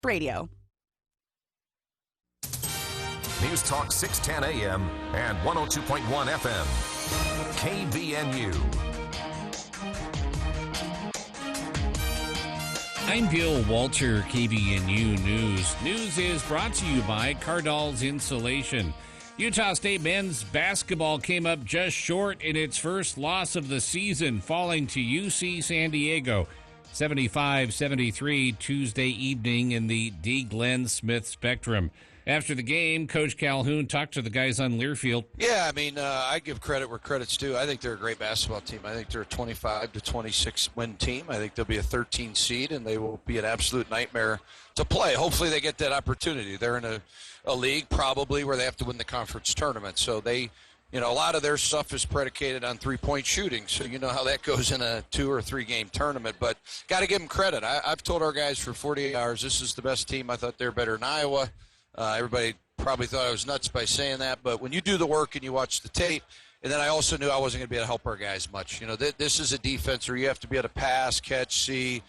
Radio. News Talk 610 AM and 102.1 FM. KVNU. I'm Bill Walter, KVNU News. News is brought to you by Cardall's Insulation. Utah State men's basketball came up just short in its first loss of the season, falling to UC San Diego. 75-73 Tuesday evening in the D. Glenn Smith Spectrum. After the game, Coach Calhoun talked to the guys on Learfield. Yeah, I mean, I give credit where credit's due. I think they're a great basketball team. I think they're a 25-26 win team. I think they'll be a 13 seed, and they will be an absolute nightmare to play. Hopefully they get that opportunity. They're in a league probably where they have to win the conference tournament. So they, a lot of their stuff is predicated on three-point shooting. So you know how that goes in a 2 or 3 game tournament. But got to give them credit. I've told our guys for 48 hours this is the best team. I thought they were better than Iowa. Everybody probably thought I was nuts by saying that, but when you do the work and you watch the tape, and then I also knew I wasn't going to be able to help our guys much. This is a defense where you have to be able to pass, catch, see,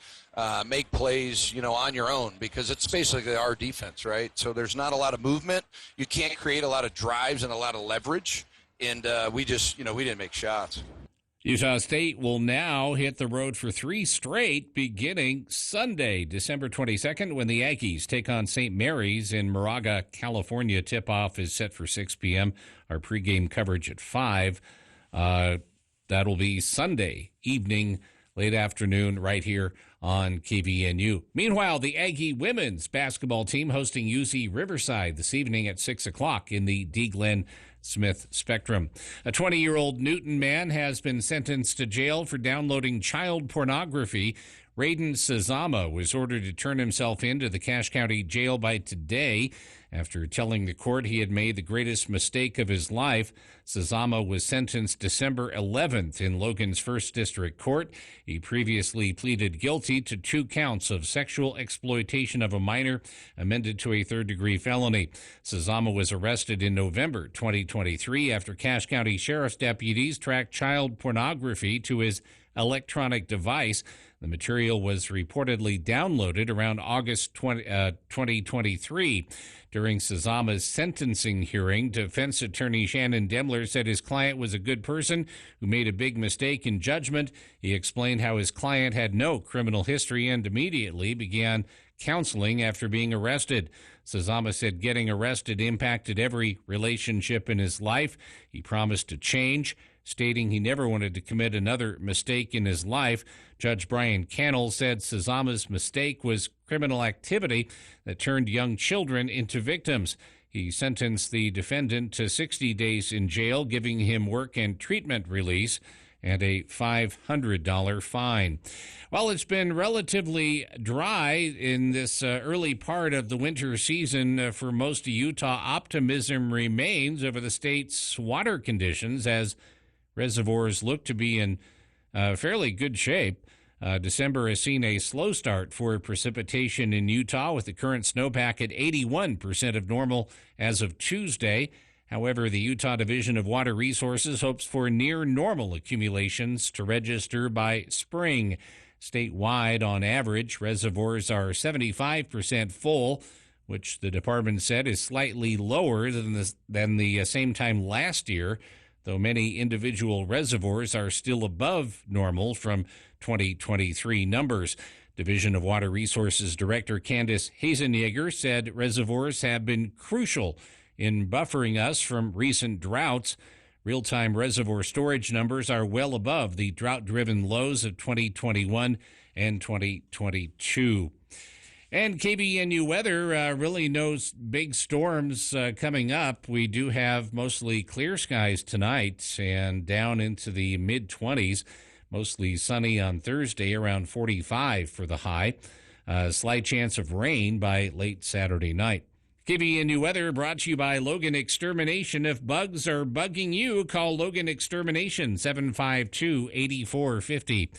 make plays, on your own, because it's basically our defense, right? So there's not a lot of movement. You can't create a lot of drives and a lot of leverage, and we just, we didn't make shots. Utah State will now hit the road for 3 straight beginning Sunday, December 22nd, when the Aggies take on St. Mary's in Moraga, California. Tip-off is set for 6 p.m. Our pregame coverage at 5. That'll be Sunday evening, late afternoon, right here on KVNU. Meanwhile, the Aggie women's basketball team hosting UC Riverside this evening at 6 o'clock in the D. Glenn Smith Spectrum. A 20-year-old Newton man has been sentenced to jail for downloading child pornography. Raiden Sazama was ordered to turn himself into the Cache County Jail by today after telling the court he had made the greatest mistake of his life. Sazama was sentenced December 11th in Logan's 1st District Court. He previously pleaded guilty to 2 counts of sexual exploitation of a minor, amended to a 3rd-degree felony. Sazama was arrested in November 2023 after Cache County Sheriff's deputies tracked child pornography to his electronic device. The material was reportedly downloaded around August 2023. During Sazama's sentencing hearing, defense attorney Shannon Demler said his client was a good person who made a big mistake in judgment. He explained how his client had no criminal history and immediately began counseling after being arrested. Sazama said getting arrested impacted every relationship in his life. He promised to change, stating he never wanted to commit another mistake in his life. Judge Brian Cannell said Sazama's mistake was criminal activity that turned young children into victims. He sentenced the defendant to 60 days in jail, giving him work and treatment release and a $500 fine. Well, it's been relatively dry in this early part of the winter season for most of Utah. Optimism remains over the state's water conditions as reservoirs look to be in fairly good shape. December has seen a slow start for precipitation in Utah, with the current snowpack at 81% of normal as of Tuesday. However, the Utah Division of Water Resources hopes for near normal accumulations to register by spring. Statewide, on average, reservoirs are 75% full, which the department said is slightly lower than the same time last year, though many individual reservoirs are still above normal from 2023 numbers. Division of Water Resources Director Candace Hazenyeger said reservoirs have been crucial in buffering us from recent droughts. Real-time reservoir storage numbers are well above the drought-driven lows of 2021 and 2022. And KVNU weather, really no big storms coming up. We do have mostly clear skies tonight and down into the mid-20s. Mostly sunny on Thursday, around 45 for the high. Slight chance of rain by late Saturday night. KVNU weather brought to you by Logan Extermination. If bugs are bugging you, call Logan Extermination, 752-8450.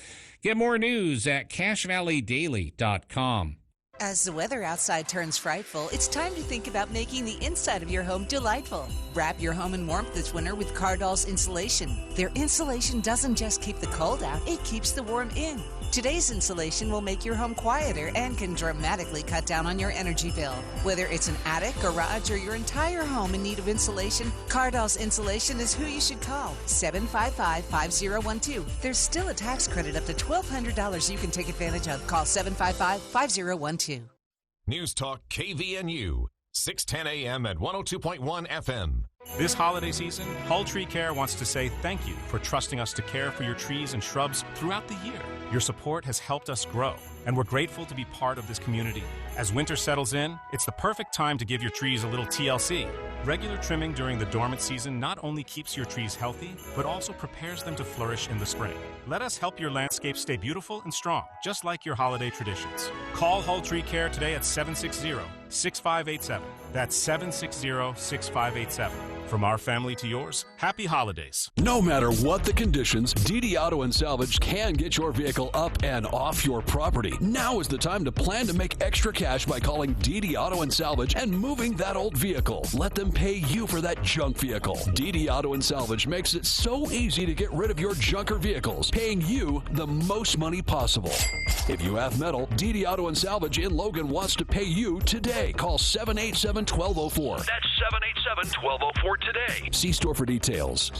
Get more news at CacheValleyDaily.com. As the weather outside turns frightful, it's time to think about making the inside of your home delightful. Wrap your home in warmth this winter with Cardall's Insulation. Their insulation doesn't just keep the cold out, it keeps the warm in. Today's insulation will make your home quieter and can dramatically cut down on your energy bill. Whether it's an attic, garage, or your entire home in need of insulation, Cardall's Insulation is who you should call. 755-5012. There's still a tax credit up to $1,200 you can take advantage of. Call 755-5012. News Talk KVNU, 610 AM at 102.1 FM. This holiday season, Hull Tree Care wants to say thank you for trusting us to care for your trees and shrubs throughout the year. Your support has helped us grow, and we're grateful to be part of this community. As winter settles in, it's the perfect time to give your trees a little TLC. Regular trimming during the dormant season not only keeps your trees healthy, but also prepares them to flourish in the spring. Let us help your landscape stay beautiful and strong, just like your holiday traditions. Call Hull Tree Care today at 760-6587. That's 760-6587. From our family to yours, happy holidays. No matter what the conditions, DD Auto and Salvage can get your vehicle up and off your property. Now is the time to plan to make extra cash by calling DD Auto and Salvage and moving that old vehicle. Let them pay you for that junk vehicle. DD Auto and Salvage makes it so easy to get rid of your junker vehicles, paying you the most money possible. If you have metal, DD Auto and Salvage in Logan wants to pay you today. Call 787-1204. That's 787-1204 today. See store for details.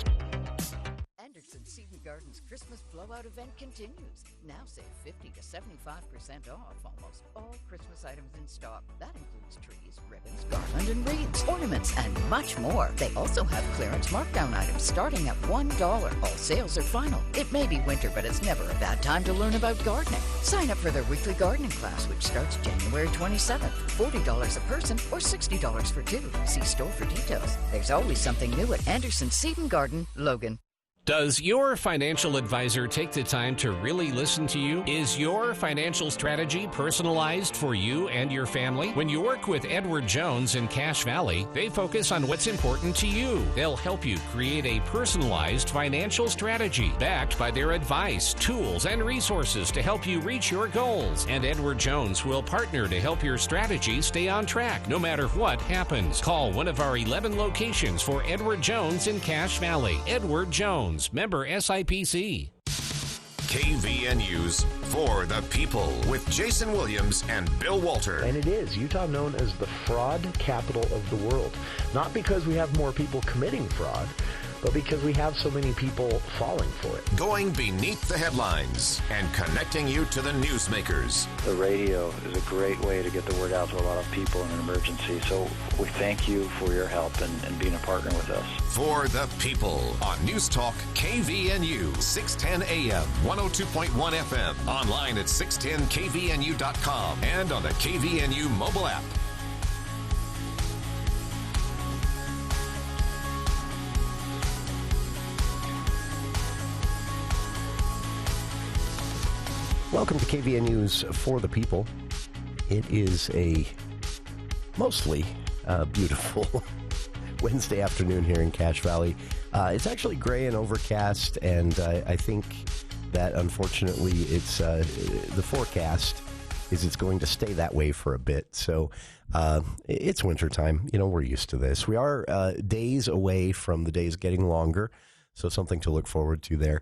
Anderson Seed & Garden's Christmas blowout event continues. Now save 50 to 75% off almost all Christmas items in stock. That includes trees, ribbons, garland and wreaths, ornaments, and much more. They also have clearance markdown items starting at $1. All sales are final. It may be winter, but it's never a bad time to learn about gardening. Sign up for their weekly gardening class, which starts January 27th. $40 a person or $60 for two. See store for details. There's always something new at Anderson Seed & Garden, Logan. Does your financial advisor take the time to really listen to you? Is your financial strategy personalized for you and your family? When you work with Edward Jones in Cache Valley, they focus on what's important to you. They'll help you create a personalized financial strategy backed by their advice, tools, and resources to help you reach your goals. And Edward Jones will partner to help your strategy stay on track no matter what happens. Call one of our 11 locations for Edward Jones in Cache Valley. Edward Jones, member SIPC. KVNU's For the People with Jason Williams and Bill Walter. And it is Utah known as the fraud capital of the world. Not because we have more people committing fraud, but because we have so many people falling for it. Going beneath the headlines and connecting you to the newsmakers. The radio is a great way to get the word out to a lot of people in an emergency. So we thank you for your help and being a partner with us. For the People on News Talk KVNU, 610 AM, 102.1 FM, online at 610kvnu.com and on the KVNU mobile app. Welcome to KVNU's For the People. It is a mostly beautiful Wednesday afternoon here in Cache Valley. It's actually gray and overcast, and I think that unfortunately it's the forecast is it's going to stay that way for a bit. So it's wintertime. You know, we're used to this. We are days away from the days getting longer, so something to look forward to there.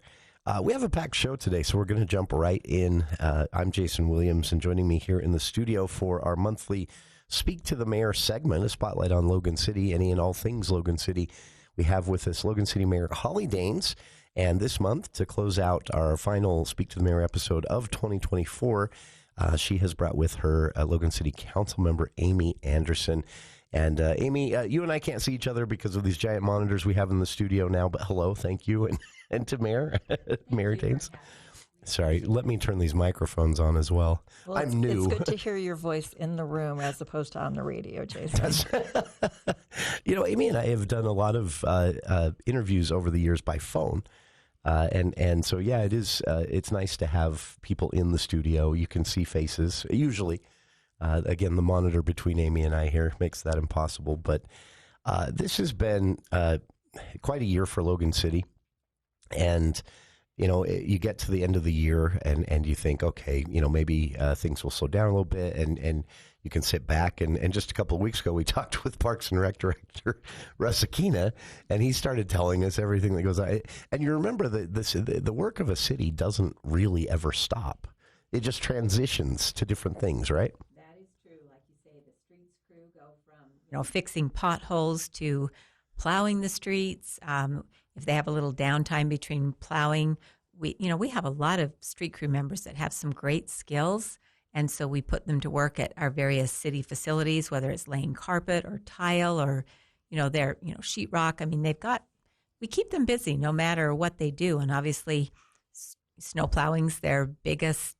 We have a packed show today, so we're going to jump right in. I'm Jason Williams, and joining me here in the studio for our monthly Speak to the Mayor segment, a spotlight on Logan City, any and all things Logan City. We have with us Logan City Mayor Holly Daines, and this month, to close out our final Speak to the Mayor episode of 2024, she has brought with her Logan City Councilmember Amy Anderson. And Amy, you and I can't see each other because of these giant monitors we have in the studio now, but hello, thank you, and to Mayor Daines. Sorry, let me turn these microphones on as well. I'm new. It's good to hear your voice in the room as opposed to on the radio, Jason. You know, Amy and I have done a lot of interviews over the years by phone. And so, yeah, it's nice to have people in the studio. You can see faces, usually. Again, the monitor between Amy and I here makes that impossible. But this has been quite a year for Logan City. And, you know, you get to the end of the year and you think, okay, you know, maybe things will slow down a little bit and you can sit back. And just a couple of weeks ago, we talked with Parks and Rec Director Russ Aquina, and he started telling us everything that goes on. And you remember the work of a city doesn't really ever stop. it just transitions to different things, right? That is true. Like you say, the streets crew go from fixing potholes to plowing the streets. If they have a little downtime between plowing, we have a lot of street crew members that have some great skills. And so we put them to work at our various city facilities, whether it's laying carpet or tile or, their, sheetrock. I mean, we keep them busy no matter what they do. And obviously snow plowing's their biggest,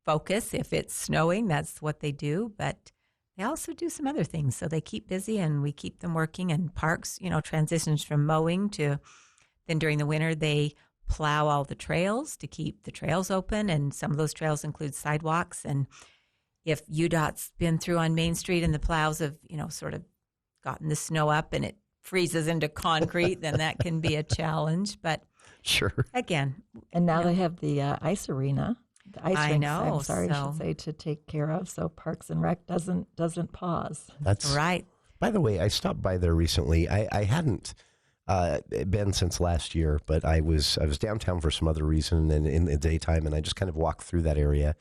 focus. If it's snowing, that's what they do. But they also do some other things. So they keep busy and we keep them working. And parks, transitions from mowing to then during the winter, they plow all the trails to keep the trails open. And some of those trails include sidewalks. And if UDOT's been through on Main Street and the plows have, sort of gotten the snow up and it freezes into concrete, then that can be a challenge. But sure. Again. And now they have the ice arena. The ice rinks, know. I should say, to take care of. So Parks and Rec doesn't pause. That's right. By the way, I stopped by there recently. I hadn't been since last year, but I was downtown for some other reason and in the daytime, and I just kind of walked through that area,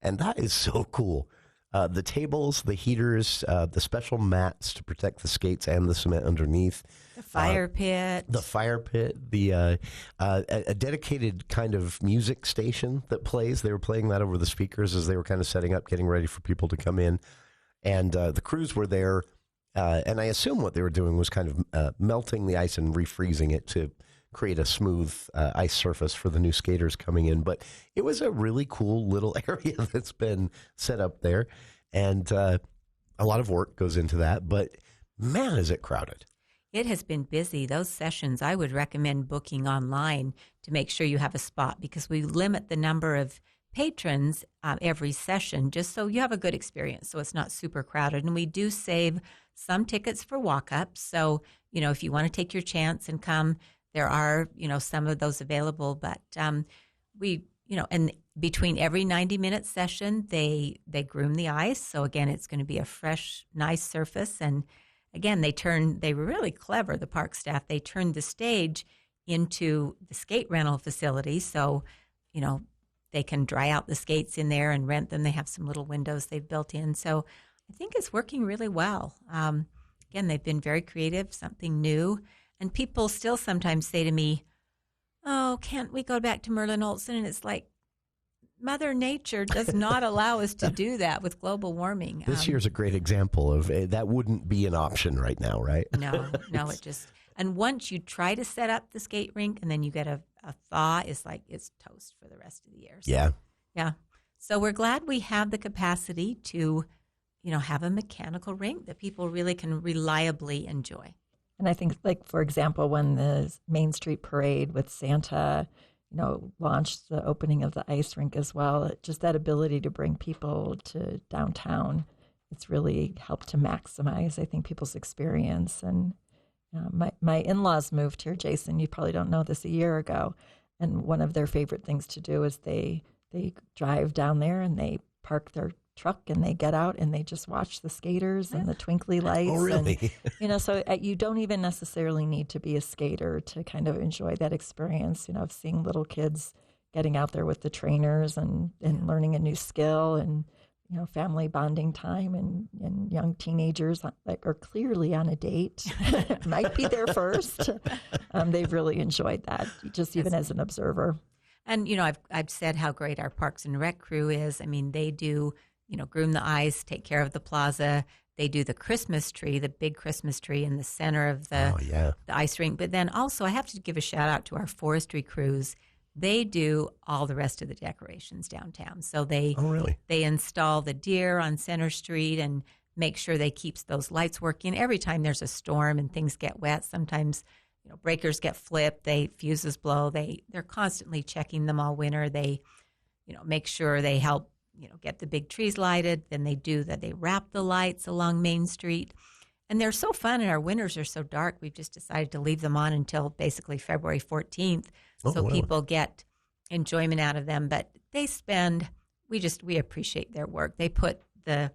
and that is so cool. The tables, the heaters, the special mats to protect the skates and the cement underneath. The fire pit. A dedicated kind of music station that plays. They were playing that over the speakers as they were kind of setting up, getting ready for people to come in. And the crews were there, and I assume what they were doing was kind of melting the ice and refreezing it to create a smooth ice surface for the new skaters coming in. But it was a really cool little area that's been set up there, and a lot of work goes into that. But man, is it crowded. It has been busy. Those sessions, I would recommend booking online to make sure you have a spot, because we limit the number of patrons every session just so you have a good experience, so it's not super crowded. And we do save some tickets for walk-ups. So, if you want to take your chance and come, there are, some of those available. But we, and between every 90-minute session, they groom the ice. So again, it's going to be a fresh, nice surface. And again, they were really clever, the park staff. They turned the stage into the skate rental facility. So, they can dry out the skates in there and rent them. They have some little windows they've built in. So I think it's working really well. Again, they've been very creative, something new. And people still sometimes say to me, oh, can't we go back to Merlin Olsen? And it's like, Mother Nature does not allow us to do that with global warming. This year's a great example of that wouldn't be an option right now, right? No, it just, and once you try to set up the skate rink and then you get a thaw, it's toast for the rest of the year. So, yeah. So we're glad we have the capacity to, have a mechanical rink that people really can reliably enjoy. And I think, for example, when the Main Street Parade with Santa, launched the opening of the ice rink as well, just that ability to bring people to downtown, it's really helped to maximize, I think, people's experience. And my in-laws moved here, Jason, you probably don't know this, a year ago. And one of their favorite things to do is they drive down there and they park their truck and they get out and they just watch the skaters and the twinkly lights. Oh, really? And, so you don't even necessarily need to be a skater to kind of enjoy that experience, of seeing little kids getting out there with the trainers and learning a new skill and, family bonding time and young teenagers that are clearly on a date, might be there first. They've really enjoyed that, just even as an observer. And, I've said how great our Parks and Rec crew is. I mean, they do, groom the ice, take care of the plaza. They do the Christmas tree, the big Christmas tree in the center of the ice rink. But then also I have to give a shout out to our forestry crews. They do all the rest of the decorations downtown. So they install the deer on Center Street and make sure they keep those lights working. Every time there's a storm and things get wet, sometimes breakers get flipped, fuses blow. They're constantly checking them all winter. They make sure they help get the big trees lighted. Then they wrap the lights along Main Street. And they're so fun, and our winters are so dark, we've just decided to leave them on until basically February 14th people get enjoyment out of them. But they we appreciate their work. They put the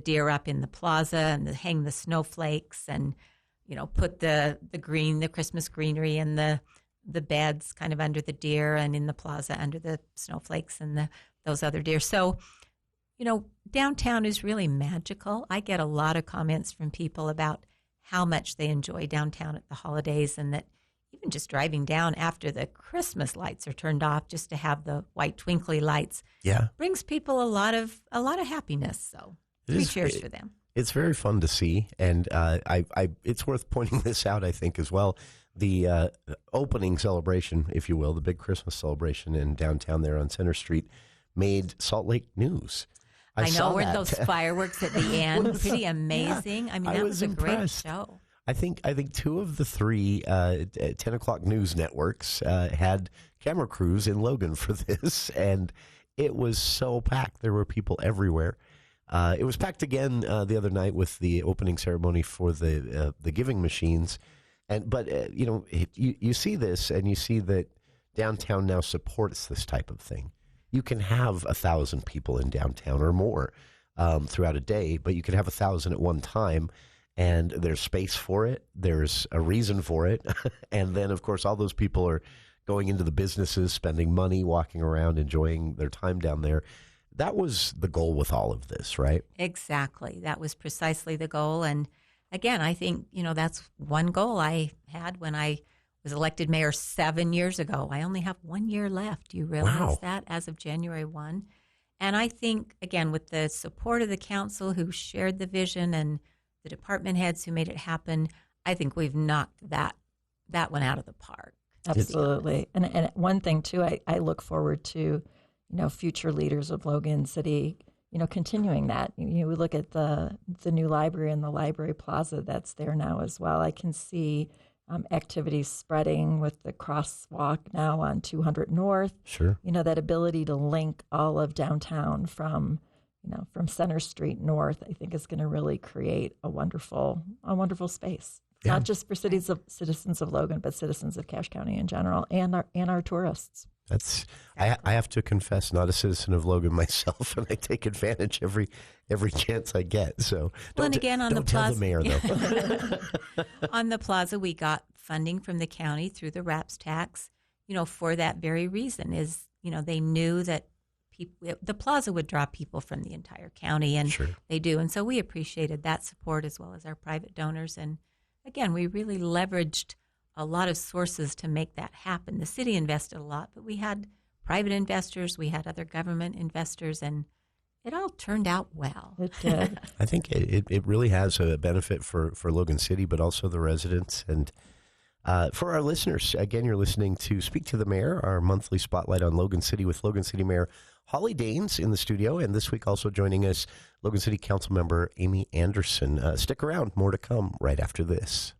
deer up in the plaza and hang the snowflakes and, put the Christmas greenery in the the beds kind of under the deer and in the plaza under the snowflakes and those other deer. So, downtown is really magical. I get a lot of comments from people about how much they enjoy downtown at the holidays, and that even just driving down after the Christmas lights are turned off, just to have the white twinkly lights, brings people a lot of happiness. So cheers for them. It's very fun to see, and it's worth pointing this out, I think, as well. The opening celebration, if you will, the big Christmas celebration in downtown there on Center Street, made Salt Lake news. I know, weren't those fireworks at the end pretty amazing? Yeah, I mean, that was a impressed. Great show. I think 2 of the 3 10 o'clock news networks had camera crews in Logan for this, and it was so packed. There were people everywhere. It was packed again the other night with the opening ceremony for the giving machines. But you see this, and you see that downtown now supports this type of thing. You can have 1,000 people in downtown or more throughout a day, but you can have 1,000 at one time, and there's space for it. There's a reason for it. And then, of course, all those people are going into the businesses, spending money, walking around, enjoying their time down there. That was the goal with all of this, right? Exactly. That was precisely the goal. And again, I think, that's one goal I had when I was elected mayor 7 years ago. I only have 1 year left. Do you realize that as of January 1? And I think, again, with the support of the council who shared the vision and the department heads who made it happen, I think we've knocked that one out of the park. Absolutely. And one thing, too, I look forward to, future leaders of Logan City, continuing that. We look at the new library and the library plaza that's there now as well. I can see activities spreading with the crosswalk now on 200 North. Sure. That ability to link all of downtown from Center Street North, I think is going to really create a wonderful space. Yeah. Not just for citizens of Logan, but citizens of Cache County in general, and our tourists. That's I have to confess, not a citizen of Logan myself, and I take advantage every chance I get. So on the tell plaza, the mayor though. On the plaza, we got funding from the county through the RAPS tax. For that very reason is they knew that the plaza would draw people from the entire county, and they do, and so we appreciated that support as well as our private donors. And again, we really leveraged a lot of sources to make that happen. The city invested a lot, but we had private investors, we had other government investors, and it all turned out well. It did. I think it really has a benefit for Logan City, but also the residents. And for our listeners, again, you're listening to Speak to the Mayor, our monthly spotlight on Logan City with Logan City Mayor Holly Daines in the studio. And this week also joining us, Logan City Councilmember Amy Anderson. Stick around, more to come right after this.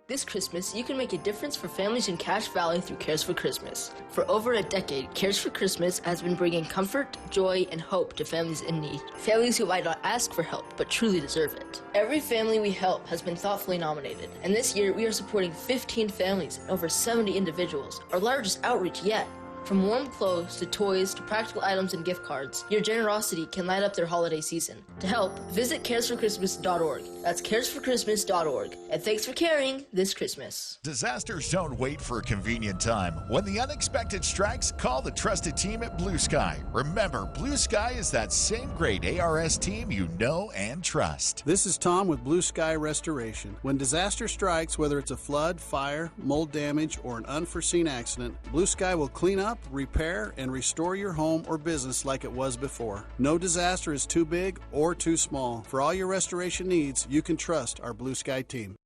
This Christmas, you can make a difference for families in Cache Valley through Cares for Christmas. For over a decade, Cares for Christmas has been bringing comfort, joy, and hope to families in need. Families who might not ask for help, but truly deserve it. Every family we help has been thoughtfully nominated, and this year we are supporting 15 families and over 70 individuals, our largest outreach yet. From warm clothes to toys to practical items and gift cards, your generosity can light up their holiday season. To help, visit caresforchristmas.org. That's caresforchristmas.org. And thanks for caring this Christmas. Disasters don't wait for a convenient time. When the unexpected strikes, call the trusted team at Blue Sky. Remember, Blue Sky is that same great ARS team you know and trust. This is Tom with Blue Sky Restoration. When disaster strikes, whether it's a flood, fire, mold damage, or an unforeseen accident, Blue Sky will clean up, repair, and restore your home or business like it was before. No disaster is too big or too small. For all your restoration needs, you can trust our Blue Sky team.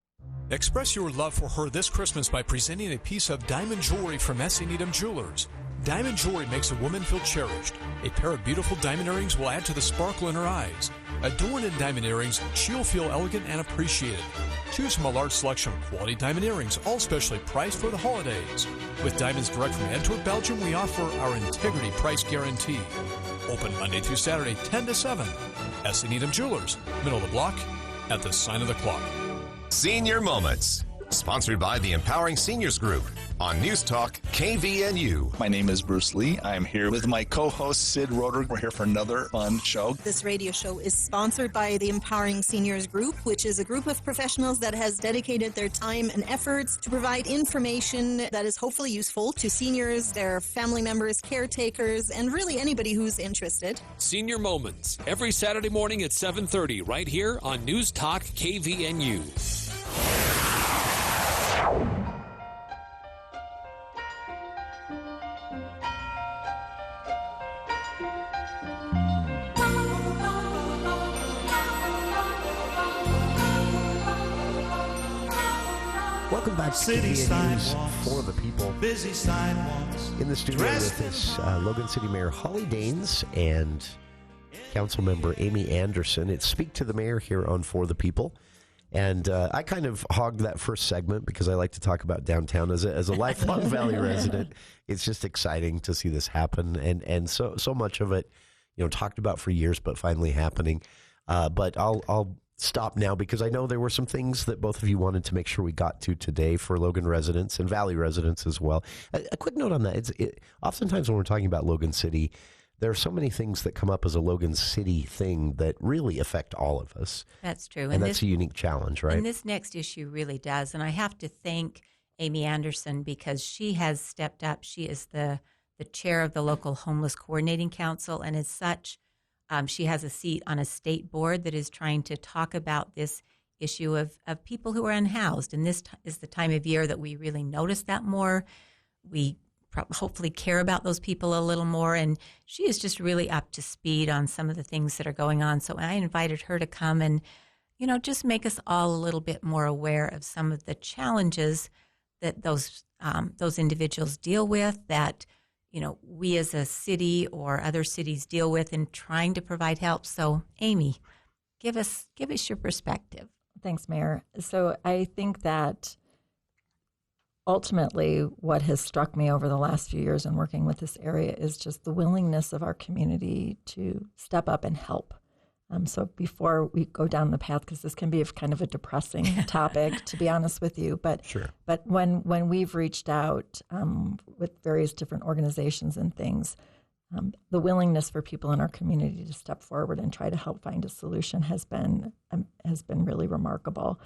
Express your love for her this Christmas by presenting a piece of diamond jewelry from S.E. Needham Jewelers. Diamond jewelry makes a woman feel cherished. A pair of beautiful diamond earrings will add to the sparkle in her eyes. Adorned in diamond earrings, she'll feel elegant and appreciated. Choose from a large selection of quality diamond earrings, all specially priced for the holidays. With diamonds direct from Antwerp, Belgium, we offer our integrity price guarantee. Open Monday through Saturday, 10 to 7. S.E. Needham Jewelers, middle of the block, at the sign of the clock. Senior Moments Sponsored by the Empowering Seniors Group on News Talk KVNU. My name is Bruce Lee. I am here with my co-host Sid Roeder. We're here for another fun show. This radio show is sponsored by the Empowering Seniors Group, which is a group of professionals that has dedicated their time and efforts to provide information that is hopefully useful to seniors, their family members, caretakers, and really anybody who's interested. Senior Moments, every Saturday morning at 7:30, right here on News Talk KVNU. Welcome back to City News for the People. Busy sidewalks. In the studio with us, Logan City Mayor Holly Daines and Councilmember Amy Anderson. It's Speak to the Mayor here on For the People. And I kind of hogged that first segment because I like to talk about downtown. As a lifelong Valley resident, it's just exciting to see this happen. And so much of it, talked about for years, but finally happening. But I'll stop now because I know there were some things that both of you wanted to make sure we got to today for Logan residents and Valley residents as well. A quick note on that. Oftentimes when we're talking about Logan City, there are so many things that come up as a Logan City thing that really affect all of us. That's true. And that's a unique challenge, right? And this next issue really does. And I have to thank Amy Anderson because she has stepped up. She is the chair of the local homeless coordinating council. And as such, she has a seat on a state board that is trying to talk about this issue of people who are unhoused. And this is the time of year that we really notice that more. We hopefully care about those people a little more. And she is just really up to speed on some of the things that are going on. So I invited her to come and, just make us all a little bit more aware of some of the challenges that those individuals deal with, that we as a city or other cities deal with in trying to provide help. So, Amy, give us your perspective. Thanks, Mayor. So I think that ultimately what has struck me over the last few years in working with this area is just the willingness of our community to step up and help. So before we go down the path, because this can be kind of a depressing topic, to be honest with you, but sure. But when we've reached out with various different organizations and things, the willingness for people in our community to step forward and try to help find a solution has been really remarkable.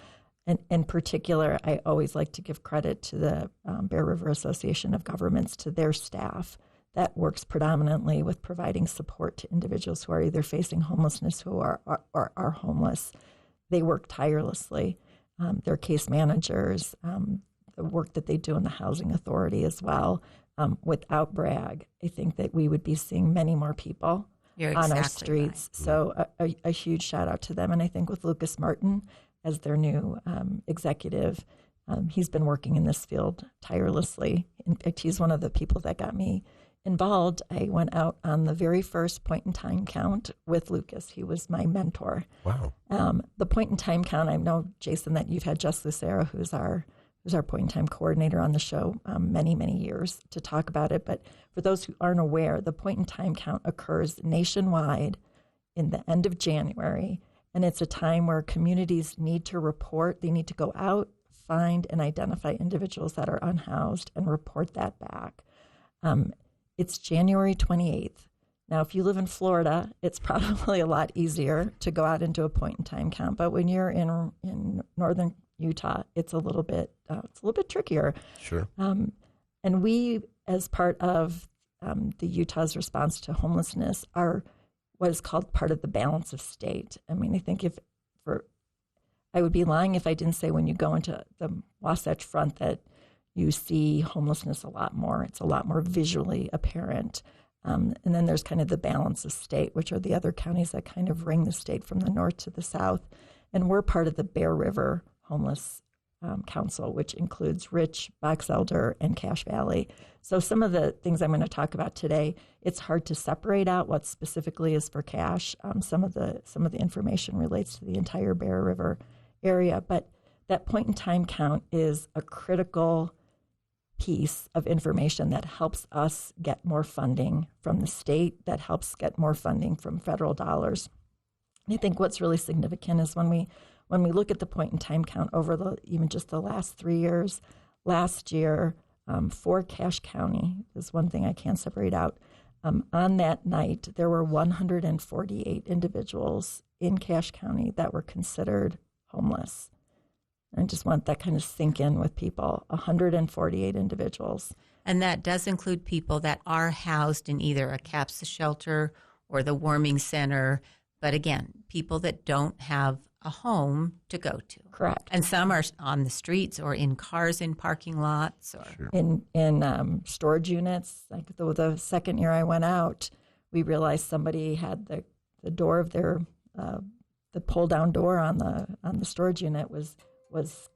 And in particular, I always like to give credit to the Bear River Association of Governments, to their staff that works predominantly with providing support to individuals who are either facing homelessness or are homeless. They work tirelessly. Their case managers, the work that they do in the Housing Authority as well. Without brag, I think that we would be seeing many more people on our streets. Right. So a huge shout out to them. And I think with Lucas Martin as their new executive, he's been working in this field tirelessly. In fact, he's one of the people that got me involved. I went out on the very first point in time count with Lucas. He was my mentor. Wow. The point in time count, I know, Jason, that you've had Jess Lucero, who's our point in time coordinator on the show, many, many years to talk about it. But for those who aren't aware, the point in time count occurs nationwide in the end of January. And it's a time where communities need to report. They need to go out, find and identify individuals that are unhoused and report that back. It's January 28th. Now, if you live in Florida, it's probably a lot easier to go out and do a point-in-time count. But when you're in northern Utah, it's a little bit trickier. Sure. And we, as part of the Utah's response to homelessness, are what is called part of the balance of state. I mean, I think I would be lying if I didn't say when you go into the Wasatch Front that you see homelessness a lot more. It's a lot more visually apparent. And then there's kind of the balance of state, which are the other counties that kind of ring the state from the north to the south. And we're part of the Bear River Homeless Council, which includes Rich, Box Elder, and Cache Valley. So some of the things I'm going to talk about today, it's hard to separate out what specifically is for Cache. Some of the information relates to the entire Bear River area, but that point in time count is a critical piece of information that helps us get more funding from the state, that helps get more funding from federal dollars. I think what's really significant is when when we look at the point in time count over even just the last 3 years, last year for Cache County is one thing I can't separate out. On that night, there were 148 individuals in Cache County that were considered homeless. I just want that kind of sink in with people, 148 individuals. And that does include people that are housed in either a CAPSA shelter or the warming center. But again, people that don't have a home to go to. Correct. And some are on the streets or in cars in parking lots or in storage units. Like the second year I went out, we realized somebody had the door of their the pull down door on the storage unit was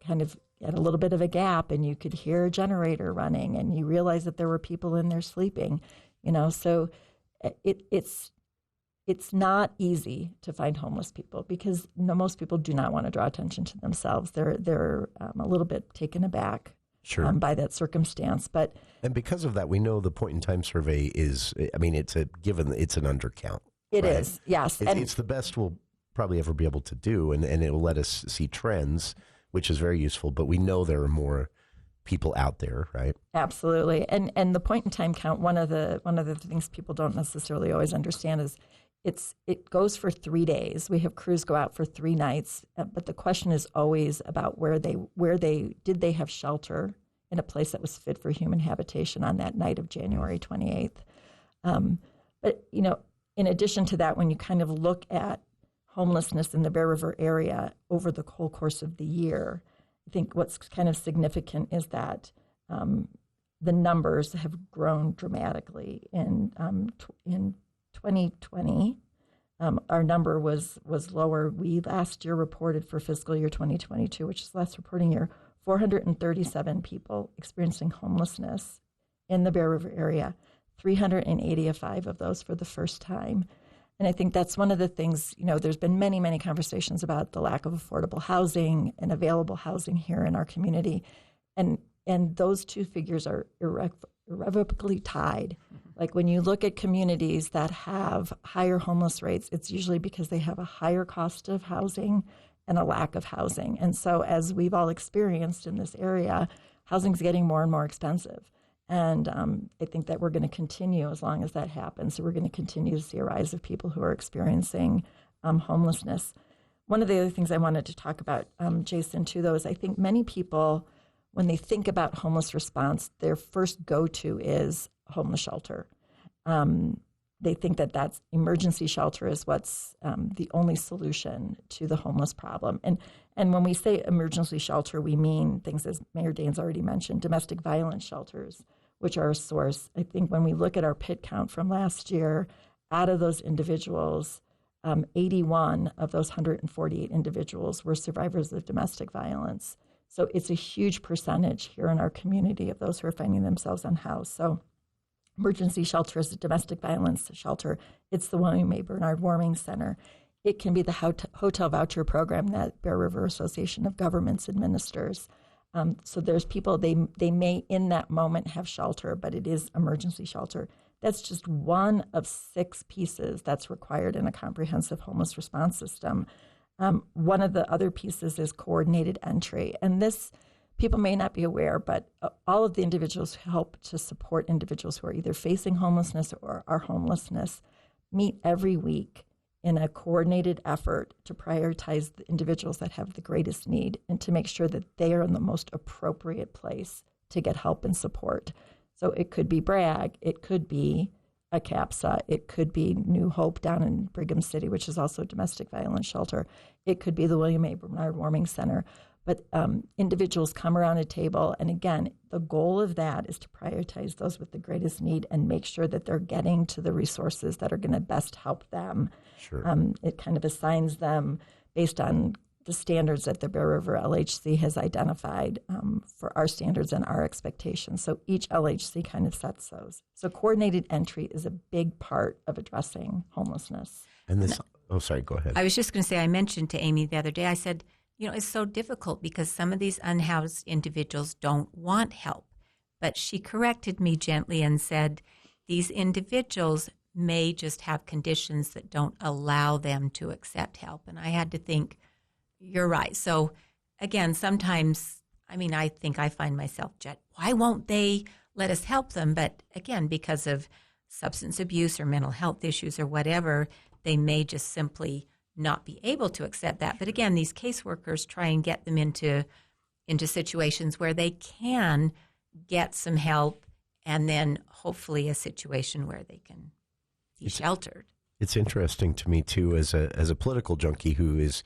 kind of at a little bit of a gap, and you could hear a generator running, and you realize that there were people in there sleeping. So it's not easy to find homeless people because most people do not want to draw attention to themselves. They're a little bit taken aback by that circumstance. And because of that, we know the point in time survey is, it's a given, it's an undercount. It right? is, yes. It's the best we'll probably ever be able to do, and it will let us see trends, which is very useful, but we know there are more people out there, right? Absolutely. And the point in time count, one of the things people don't necessarily always understand is it goes for 3 days. We have crews go out for 3 nights, but the question is always about where they did they have shelter in a place that was fit for human habitation on that night of January 28th. But in addition to that, when you kind of look at homelessness in the Bear River area over the whole course of the year, I think what's kind of significant is that the numbers have grown dramatically. In 2020, our number was lower. We last year reported for fiscal year 2022, which is last reporting year, 437 people experiencing homelessness in the Bear River area, 385 of those for the first time. And I think that's one of the things, there's been many, many conversations about the lack of affordable housing and available housing here in our community. And those two figures are irrevocably tied. Like when you look at communities that have higher homeless rates, it's usually because they have a higher cost of housing and a lack of housing. And so as we've all experienced in this area, housing's getting more and more expensive. And I think that we're going to continue as long as that happens. So we're going to continue to see a rise of people who are experiencing homelessness. One of the other things I wanted to talk about, Jason, too, though, is I think many people, when they think about homeless response, their first go-to is homeless shelter. They think that that's emergency shelter is what's the only solution to the homeless problem. And when we say emergency shelter, we mean things, as Mayor Daines already mentioned, domestic violence shelters, which are a source. I think when we look at our PIT count from last year, out of those individuals, 81 of those 148 individuals were survivors of domestic violence. So it's a huge percentage here in our community of those who are finding themselves unhoused. So emergency shelter is a domestic violence shelter. It's the William A. Bernard Warming Center. It can be the hotel voucher program that Bear River Association of Governments administers. So there's people, they may in that moment have shelter, but it is emergency shelter. That's just one of 6 pieces that's required in a comprehensive homeless response system. One of the other pieces is coordinated entry. And this, people may not be aware, but all of the individuals who help to support individuals who are either facing homelessness or are homelessness meet every week in a coordinated effort to prioritize the individuals that have the greatest need and to make sure that they are in the most appropriate place to get help and support. So it could be Bragg, it could be a CAPSA, it could be New Hope down in Brigham City, which is also a domestic violence shelter. It could be the William A. Bernard Warming Center. But individuals come around a table, and again, the goal of that is to prioritize those with the greatest need and make sure that they're getting to the resources that are going to best help them. Sure. It kind of assigns them based on the standards that the Bear River LHC has identified for our standards and our expectations. So each LHC kind of sets those. So coordinated entry is a big part of addressing homelessness. And this, sorry, go ahead. I was just going to say, I mentioned to Amy the other day, I said, it's so difficult because some of these unhoused individuals don't want help. But she corrected me gently and said, these individuals may just have conditions that don't allow them to accept help. And I had to think, You're right. So, again, sometimes, I think I find myself, Jet, why won't they let us help them? But again, because of substance abuse or mental health issues or whatever, they may just simply not be able to accept that. But again, these caseworkers try and get them into situations where they can get some help, and then hopefully a situation where they can be sheltered. It's interesting to me, too, as a political junkie who is,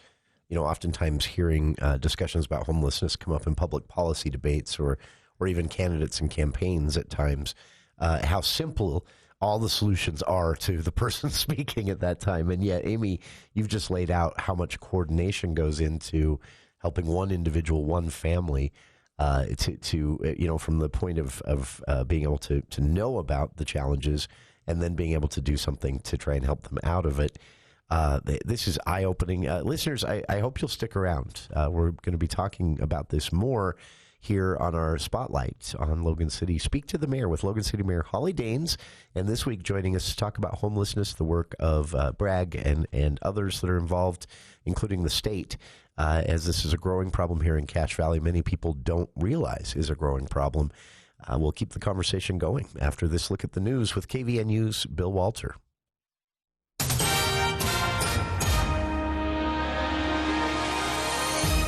oftentimes hearing discussions about homelessness come up in public policy debates or even candidates and campaigns at times, how simple all the solutions are to the person speaking at that time. And yet, Amy, you've just laid out how much coordination goes into helping one individual, one family, to from the point of being able to know about the challenges and then being able to do something to try and help them out of it. This is eye-opening. Listeners, I hope you'll stick around. We're going to be talking about this more here on our Spotlight on Logan City. Speak to the mayor with Logan City Mayor Holly Daines. And this week joining us to talk about homelessness, the work of Bragg and others that are involved, including the state, as this is a growing problem here in Cache Valley. Many people don't realize is a growing problem. We'll keep the conversation going after this look at the news with KVNU's Bill Walter.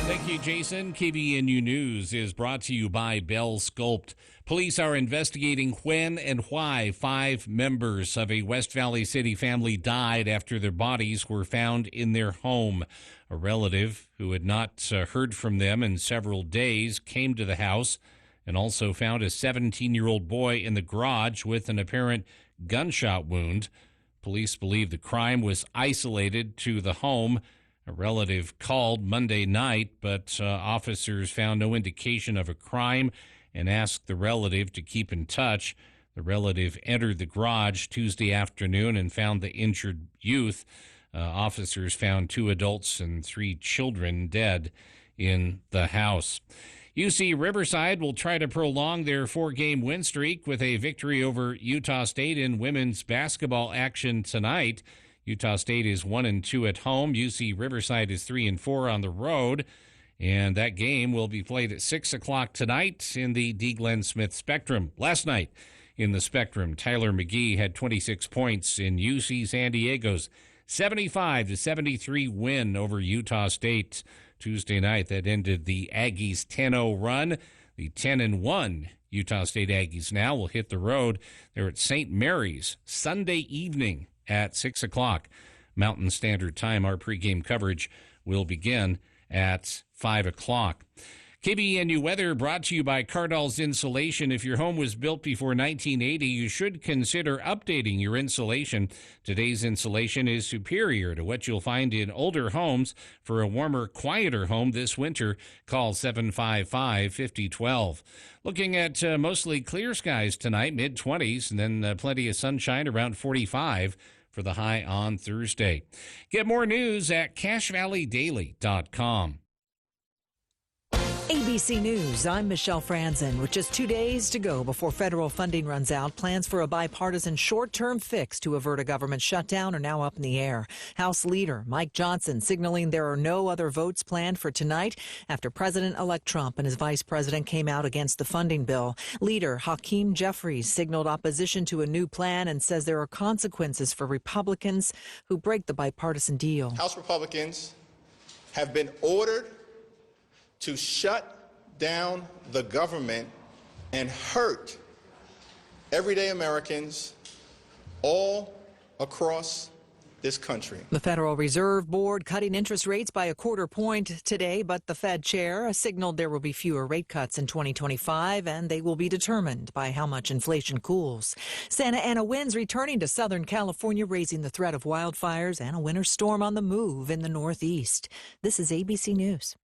Thank you, Jason. KVNU News is brought to you by Bell Sculpt. Police are investigating when and why 5 members of a West Valley City family died after their bodies were found in their home. A relative who had not heard from them in several days came to the house and also found a 17-year-old boy in the garage with an apparent gunshot wound. Police believe the crime was isolated to the home. A relative called Monday night, but officers found no indication of a crime and asked the relative to keep in touch. The relative entered the garage Tuesday afternoon and found the injured youth. Officers found 2 adults and 3 children dead in the house. UC Riverside will try to prolong their 4-game win streak with a victory over Utah State in women's basketball action tonight. Utah State is 1-2 at home. UC Riverside is 3-4 on the road. And that game will be played at 6 o'clock tonight in the D. Glenn Smith Spectrum. Last night in the Spectrum, Tyler McGee had 26 points in UC San Diego's 75-73 win over Utah State Tuesday night. That ended the Aggies' 10-0 run. The 10-1 Utah State Aggies now will hit the road. They're at St. Mary's Sunday evening at 6 o'clock Mountain Standard Time. Our pregame coverage will begin at 5 o'clock. KBNU weather brought to you by Cardall's Insulation. If your home was built before 1980, you should consider updating your insulation. Today's insulation is superior to what you'll find in older homes. For a warmer, quieter home this winter, call 755-5012. Looking at mostly clear skies tonight, mid-20s, and then plenty of sunshine around 45 for the high on Thursday. Get more news at CacheValleyDaily.com. ABC News, I'm Michelle Franzen. With just 2 days to go before federal funding runs out, plans for a bipartisan short-term fix to avert a government shutdown are now up in the air. House Leader Mike Johnson signaling there are no other votes planned for tonight after President-elect Trump and his vice president came out against the funding bill. Leader Hakeem Jeffries signaled opposition to a new plan and says there are consequences for Republicans who break the bipartisan deal. House Republicans have been ordered to shut down the government and hurt everyday Americans all across this country. The Federal Reserve Board cutting interest rates by 1/4 point today, but the Fed chair signaled there will be fewer rate cuts in 2025, and they will be determined by how much inflation cools. Santa Ana winds returning to Southern California, raising the threat of wildfires and a winter storm on the move in the Northeast. This is ABC News.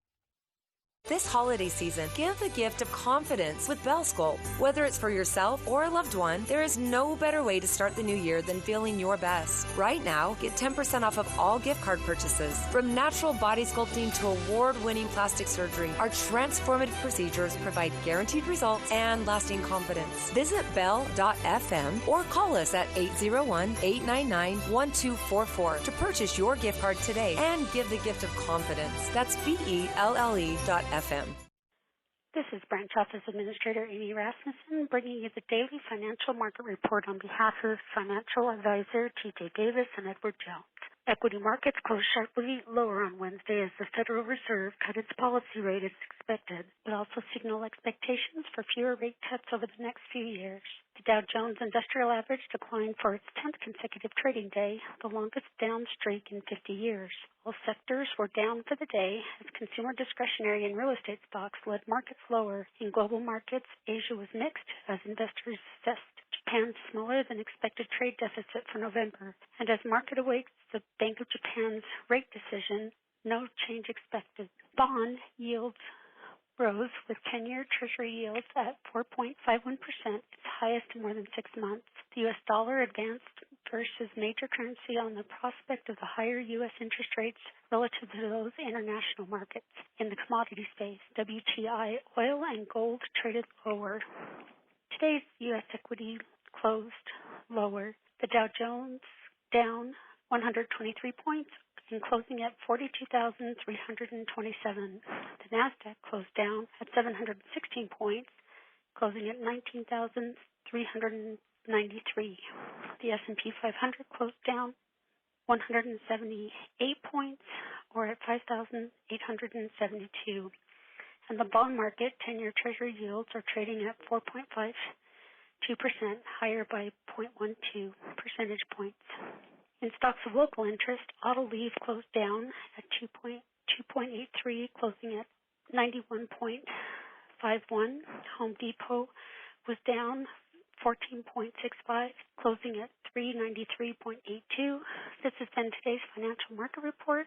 This holiday season, give the gift of confidence with Bell Sculpt. Whether it's for yourself or a loved one, there is no better way to start the new year than feeling your best. Right now, get 10% off of all gift card purchases. From natural body sculpting to award-winning plastic surgery, our transformative procedures provide guaranteed results and lasting confidence. Visit bell.fm or call us at 801-899-1244 to purchase your gift card today and give the gift of confidence. That's BELLE.FM. This is Branch Office Administrator Amy Rasmussen bringing you the daily financial market report on behalf of financial advisor TJ Davis and Edward Jones. Equity markets closed sharply lower on Wednesday as the Federal Reserve cut its policy rate as expected, but also signaled expectations for fewer rate cuts over the next few years. The Dow Jones Industrial Average declined for its 10th consecutive trading day, the longest down streak in 50 years. All sectors were down for the day as consumer discretionary and real estate stocks led markets lower. In global markets, Asia was mixed as investors assessed Japan's smaller than expected trade deficit for November, and as market awaits the Bank of Japan's rate decision, no change expected. Bond yields rose with 10-year Treasury yields at 4.51%, its highest in more than 6 months. The U.S. dollar advanced versus major currency on the prospect of the higher U.S. interest rates relative to those international markets. In the commodity space, WTI oil and gold traded lower. Today's U.S. equity closed lower. The Dow Jones down 123 points and closing at 42,327. The NASDAQ closed down at 716 points, closing at 19,393. The S&P 500 closed down 178 points, or at 5,872. And the bond market 10-year Treasury yields are trading at 4.52%, higher by 0.12 percentage points. In stocks of local interest, Autoliv closed down at 2.83, closing at 91.51. Home Depot was down 14.65, closing at 393.82. This has been today's financial market report,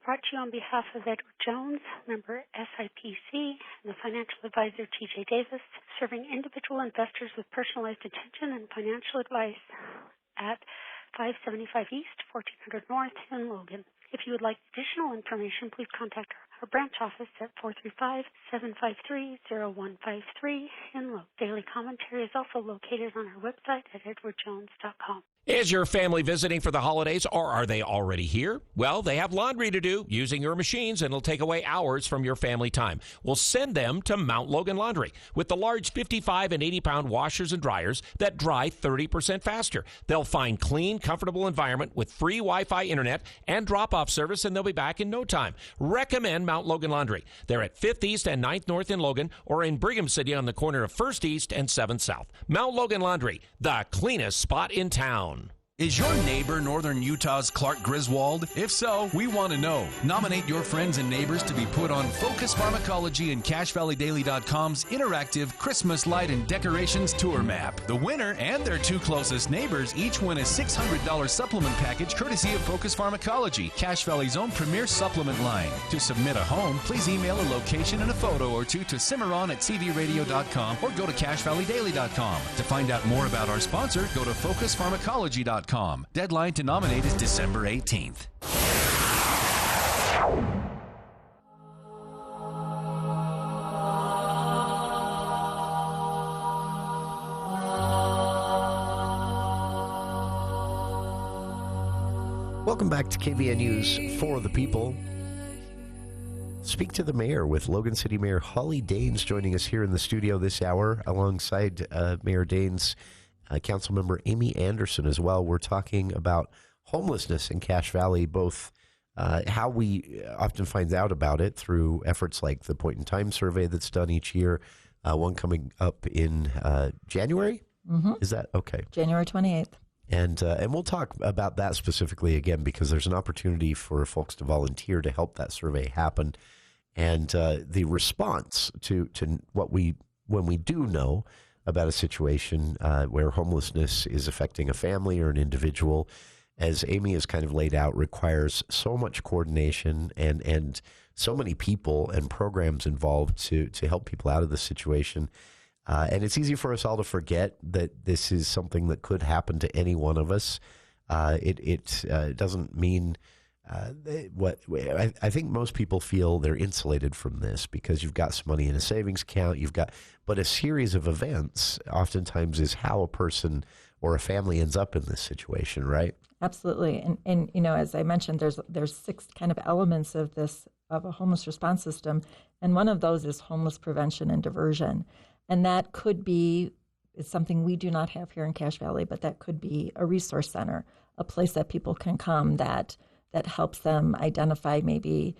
brought to you on behalf of Edward Jones, member SIPC, and the financial advisor TJ Davis, serving individual investors with personalized attention and financial advice at 575 East, 1400 North in Logan. If you would like additional information, please contact our branch office at 435-753-0153 in Logan. Daily commentary is also located on our website at edwardjones.com. Is your family visiting for the holidays, or are they already here? Well, they have laundry to do using your machines, and it'll take away hours from your family time. We'll send them to Mount Logan Laundry with the large 55 and 80-pound washers and dryers that dry 30% faster. They'll find clean, comfortable environment with free Wi-Fi internet and drop-off service, and they'll be back in no time. Recommend Mount Logan Laundry. They're at 5th East and 9th North in Logan, or in Brigham City on the corner of 1st East and 7th South. Mount Logan Laundry, the cleanest spot in town. Is your neighbor Northern Utah's Clark Griswold? If so, we want to know. Nominate your friends and neighbors to be put on Focus Pharmacology and CashValleyDaily.com's interactive Christmas light and decorations tour map. The winner and their two closest neighbors each win a $600 supplement package courtesy of Focus Pharmacology, Cache Valley's own premier supplement line. To submit a home, please email a location and a photo or two to Cimarron@cvradio.com or go to CashValleyDaily.com. To find out more about our sponsor, go to FocusPharmacology.com. Deadline to nominate is December 18th. Welcome back to KVNU's For the People. Speak to the mayor with Logan City Mayor Holly Daines joining us here in the studio this hour alongside Mayor Daines. Councilmember Amy Anderson as well. We're talking about homelessness in Cache Valley, both how we often find out about it through efforts like the Point in Time survey that's done each year, one coming up in January. Mm-hmm. Is that okay? January 28th. And we'll talk about that specifically again because there's an opportunity for folks to volunteer to help that survey happen. And the response to what when we do know about a situation where homelessness is affecting a family or an individual, as Amy has kind of laid out, requires so much coordination and so many people and programs involved to help people out of this situation. And it's easy for us all to forget that this is something that could happen to any one of us. It doesn't mean I think most people feel they're insulated from this because you've got some money in a savings account. But a series of events oftentimes is how a person or a family ends up in this situation, right? Absolutely. And as I mentioned, there's 6 kind of elements of a homeless response system. And one of those is homeless prevention and diversion. And that could be, it's something we do not have here in Cache Valley, but that could be a resource center, a place that people can come that helps them identify maybe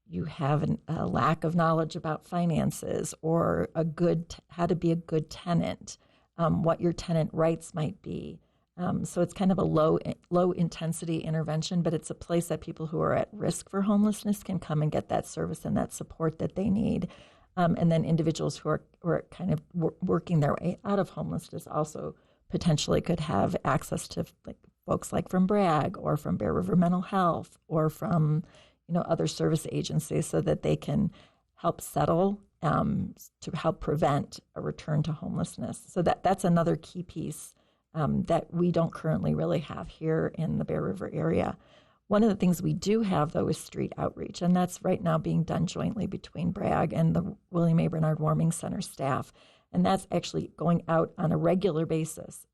you have a lack of knowledge about finances or how to be a good tenant, what your tenant rights might be. So it's kind of a low intensity intervention, but it's a place that people who are at risk for homelessness can come and get that service and that support that they need. And then individuals who are kind of working their way out of homelessness also potentially could have access to folks like from BRAG or from Bear River Mental Health or from other service agencies so that they can help settle to help prevent a return to homelessness. So that's another key piece that we don't currently really have here in the Bear River area. One of the things we do have, though, is street outreach, and that's right now being done jointly between BRAG and the William A. Bernard Warming Center staff. And that's actually going out on a regular basis,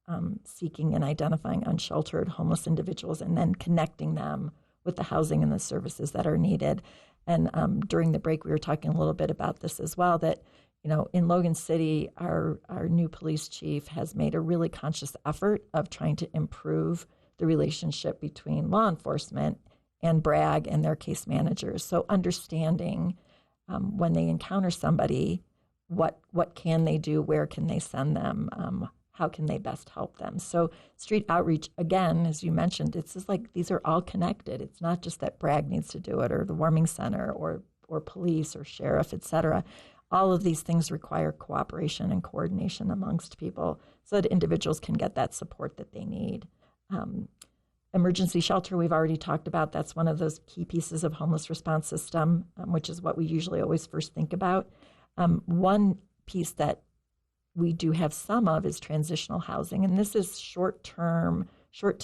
seeking and identifying unsheltered homeless individuals and then connecting them with the housing and the services that are needed. And during the break, we were talking a little bit about this as well, that in Logan City, our new police chief has made a really conscious effort of trying to improve the relationship between law enforcement and BRAG and their case managers. So understanding when they encounter somebody, what can they do, where can they send them, how can they best help them. So street outreach, again, as you mentioned, it's just like these are all connected. It's not just that BRAG needs to do it or the Warming Center or police or sheriff, et cetera. All of these things require cooperation and coordination amongst people so that individuals can get that support that they need. Emergency shelter, we've already talked about. That's one of those key pieces of homeless response system, which is what we usually always first think about. One piece that we do have some of is transitional housing, and this is short to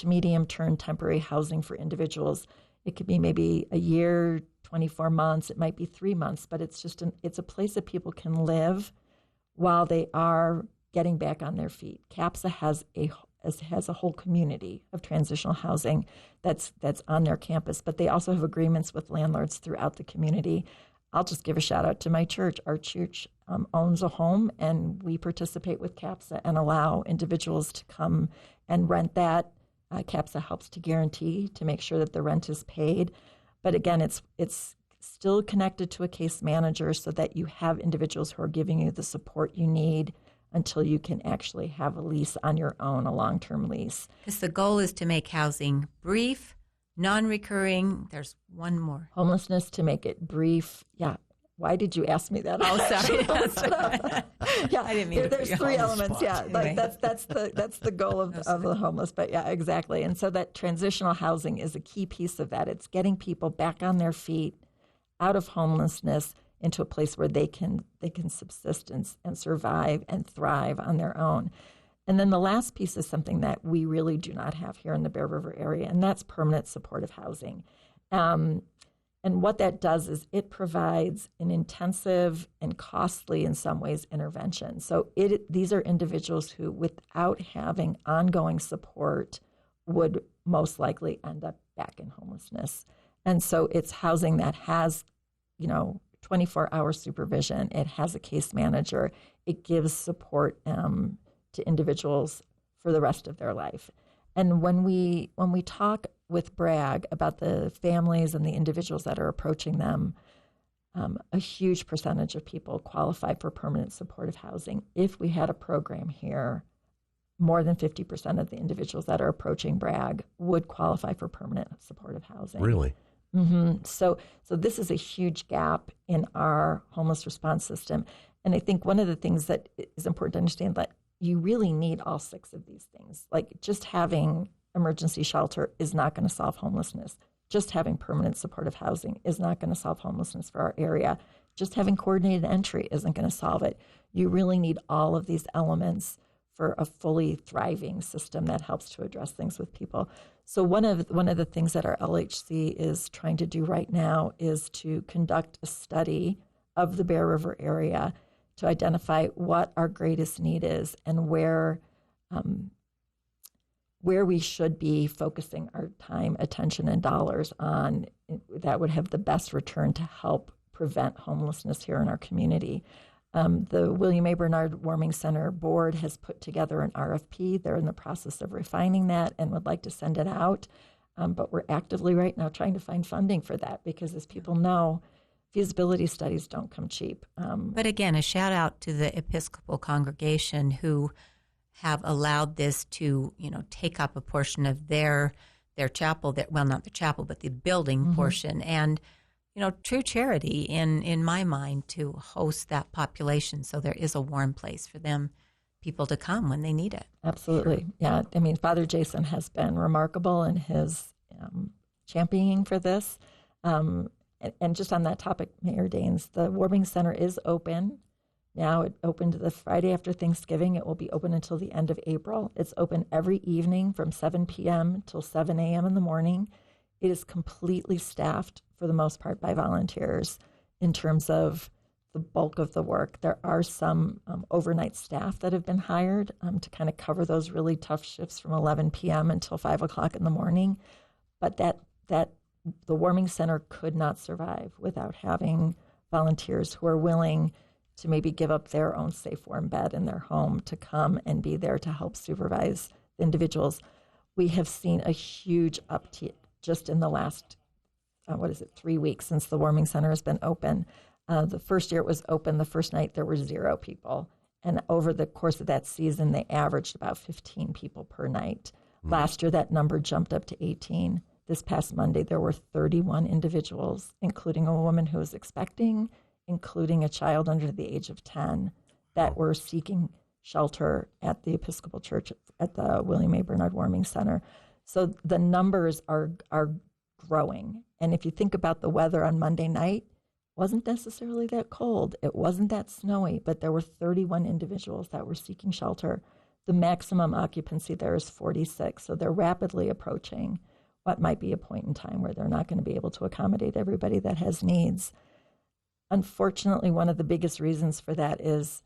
medium-term temporary housing for individuals. It could be maybe a year, 24 months, it might be 3 months, but it's a place that people can live while they are getting back on their feet. CAPSA has a whole community of transitional housing that's on their campus, but they also have agreements with landlords throughout the community. I'll just give a shout out to my church. Our church owns a home, and we participate with CAPSA and allow individuals to come and rent that. CAPSA helps to guarantee to make sure that the rent is paid. But again, it's still connected to a case manager so that you have individuals who are giving you the support you need until you can actually have a lease on your own, a long-term lease. Because the goal is to make housing brief, non-recurring. There's one more. Homelessness, to make it brief. Yeah. Why did you ask me that? Oh, sorry. Yeah, I didn't mean there's 3 elements. Yeah, anyway. That's the goal of the homeless. But yeah, exactly. And so that transitional housing is a key piece of that. It's getting people back on their feet, out of homelessness, into a place where they can subsist and survive and thrive on their own. And then the last piece is something that we really do not have here in the Bear River area, and that's permanent supportive housing. And what that does is it provides an intensive and costly, in some ways, intervention. So these are individuals who, without having ongoing support, would most likely end up back in homelessness. And so it's housing that has, 24-hour supervision. It has a case manager. It gives support to individuals for the rest of their life. And when we talk with BRAG about the families and the individuals that are approaching them, a huge percentage of people qualify for permanent supportive housing. If we had a program here, more than 50% of the individuals that are approaching BRAG would qualify for permanent supportive housing. Really? Mm-hmm. So this is a huge gap in our homeless response system. And I think one of the things that is important to understand that you really need all 6 of these things. Like just having emergency shelter is not going to solve homelessness. Just having permanent supportive housing is not going to solve homelessness for our area. Just having coordinated entry isn't going to solve it. You really need all of these elements for a fully thriving system that helps to address things with people. So one of the things that our LHC is trying to do right now is to conduct a study of the Bear River area to identify what our greatest need is and where we should be focusing our time, attention, and dollars on that would have the best return to help prevent homelessness here in our community. The William A. Bernard Warming Center board has put together an RFP. They're in the process of refining that and would like to send it out. But we're actively right now trying to find funding for that because, as people know, feasibility studies don't come cheap. But again, a shout out to the Episcopal congregation who have allowed this to, take up a portion of their chapel, not the chapel, but the building portion. And true charity in my mind to host that population so there is a warm place for people to come when they need it. Absolutely. Sure. Yeah. I mean, Father Jason has been remarkable in his championing for this. And just on that topic, Mayor Daines, the Warming Center is open. Now it opened the Friday after Thanksgiving. It will be open until the end of April. It's open every evening from 7 p.m. till 7 a.m. in the morning. It is completely staffed for the most part by volunteers in terms of the bulk of the work. There are some overnight staff that have been hired to kind of cover those really tough shifts from 11 p.m. until 5 o'clock in the morning. But that the Warming Center could not survive without having volunteers who are willing to maybe give up their own safe, warm bed in their home to come and be there to help supervise the individuals. We have seen a huge uptick just in the last 3 weeks since the Warming Center has been open. The first year it was open, the first night there were 0 people. And over the course of that season, they averaged about 15 people per night. Last year, that number jumped up to 18. This past Monday, there were 31 individuals, including a woman who was expecting, including a child under the age of 10, that were seeking shelter at the Episcopal Church at the William A. Bernard Warming Center. So the numbers are growing. And if you think about the weather on Monday night, it wasn't necessarily that cold. It wasn't that snowy, but there were 31 individuals that were seeking shelter. The maximum occupancy there is 46. So they're rapidly approaching what might be a point in time where they're not going to be able to accommodate everybody that has needs. Unfortunately, one of the biggest reasons for that is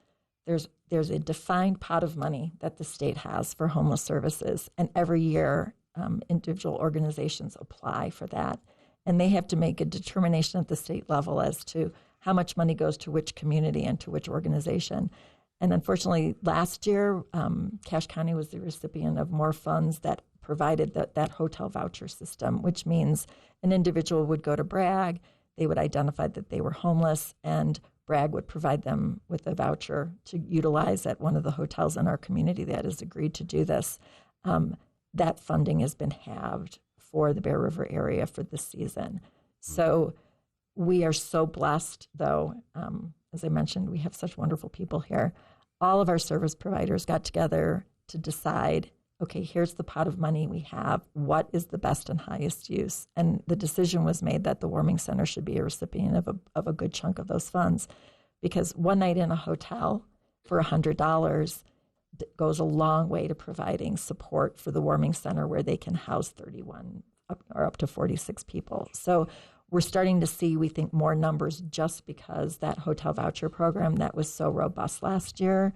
there's a defined pot of money that the state has for homeless services, and every year individual organizations apply for that, and they have to make a determination at the state level as to how much money goes to which community and to which organization. And unfortunately, last year, Cache County was the recipient of more funds that provided that hotel voucher system, which means an individual would go to Bragg, they would identify that they were homeless, and Bragg would provide them with a voucher to utilize at one of the hotels in our community that has agreed to do this. That funding has been halved for the Bear River area for this season. So we are so blessed, though. As I mentioned, we have such wonderful people here. All of our service providers got together to decide, okay, here's the pot of money we have. What is the best and highest use? And the decision was made that the Warming Center should be a recipient of a good chunk of those funds, because one night in a hotel for $100 goes a long way to providing support for the Warming Center, where they can house 31 or up to 46 people. So we're starting to see, we think, more numbers just because that hotel voucher program that was so robust last year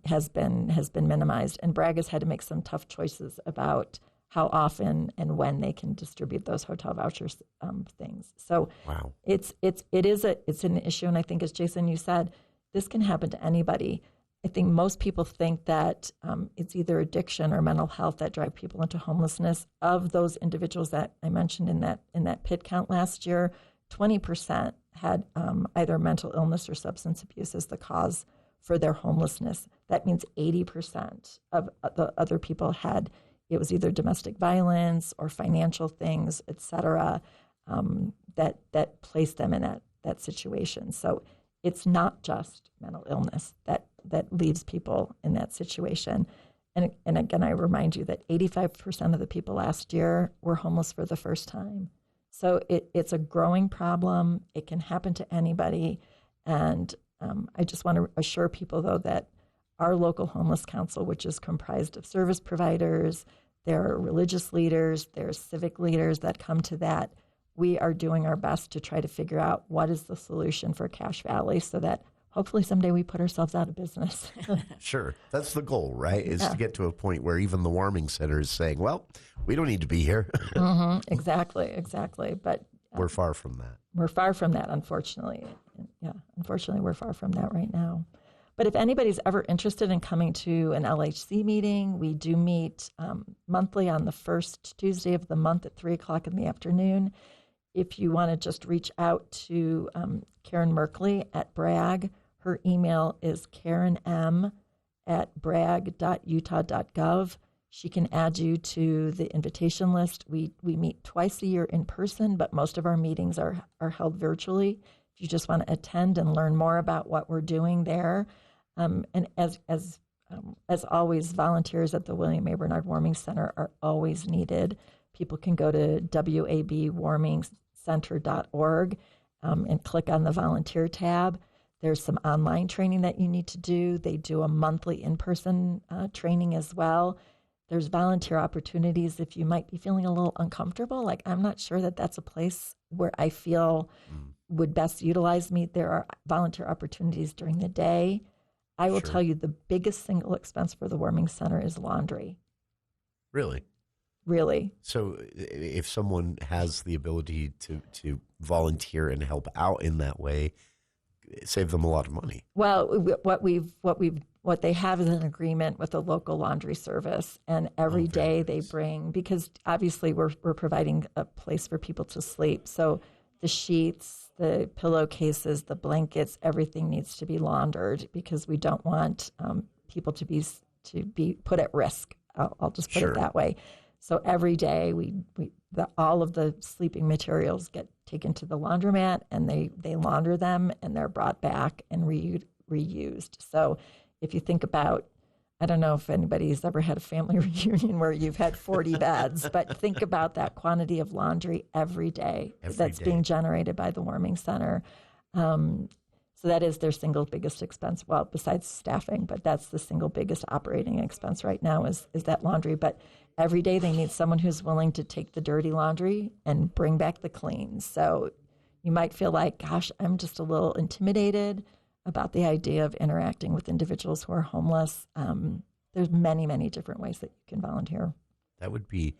has been minimized. And Bragg has had to make some tough choices about how often and when they can distribute those hotel vouchers things. So wow. It's an issue, and I think, as Jason, you said, this can happen to anybody. I think most people think that it's either addiction or mental health that drive people into homelessness. Of those individuals that I mentioned in that PIT count last year, 20% had either mental illness or substance abuse as the cause for their homelessness. That means 80% of the other people had, it was either domestic violence or financial things, et cetera, that placed them in that situation. So it's not just mental illness that leaves people in that situation. And again, I remind you that 85% of the people last year were homeless for the first time. So it's a growing problem. It can happen to anybody. And I just want to assure people, though, that our local homeless council, which is comprised of service providers, there are religious leaders, there's civic leaders that come to that. We are doing our best to try to figure out what is the solution for Cache Valley so that hopefully someday we put ourselves out of business. Sure. That's the goal, right? Is to get to a point where even the warming center is saying, well, we don't need to be here. Exactly. But we're far from that. We're far from that, unfortunately. Yeah, unfortunately, we're far from that right now. But if anybody's ever interested in coming to an LHC meeting, we do meet monthly on the first Tuesday of the month at 3 o'clock in the afternoon. If you want to just reach out to Karen Merkley at Bragg, her email is karenm@bragg.utah.gov. She can add you to the invitation list. We meet twice a year in person, but most of our meetings are held virtually. If you just want to attend and learn more about what we're doing there. And as always, volunteers at the William A. Bernard Warming Center are always needed. People can go to wabwarmingcenter.org and click on the volunteer tab. There's some online training that you need to do. They do a monthly in-person training as well. There's volunteer opportunities if you might be feeling a little uncomfortable. Like, I'm not sure that that's a place where I feel would best utilize me. There are volunteer opportunities during the day. I will tell you the biggest single expense for the warming center is laundry. Really? Really. So if someone has the ability to volunteer and help out in that way, save them a lot of money. Well, what they have is an agreement with a local laundry service, and every day they bring, because obviously we're providing a place for people to sleep. So the sheets, the pillowcases, the blankets, everything needs to be laundered because we don't want people to be put at risk. I'll just put it that way. So every day all of the sleeping materials get taken to the laundromat, and they launder them, and they're brought back and reused. So if you think about, I don't know if anybody's ever had a family reunion where you've had 40 beds, but think about that quantity of laundry every day that's being generated by the warming center. So that is their single biggest expense. Well, besides staffing, but that's the single biggest operating expense right now is that laundry. But every day they need someone who's willing to take the dirty laundry and bring back the clean. So you might feel like, gosh, I'm just a little intimidated about the idea of interacting with individuals who are homeless. There's many, many different ways that you can volunteer. That would be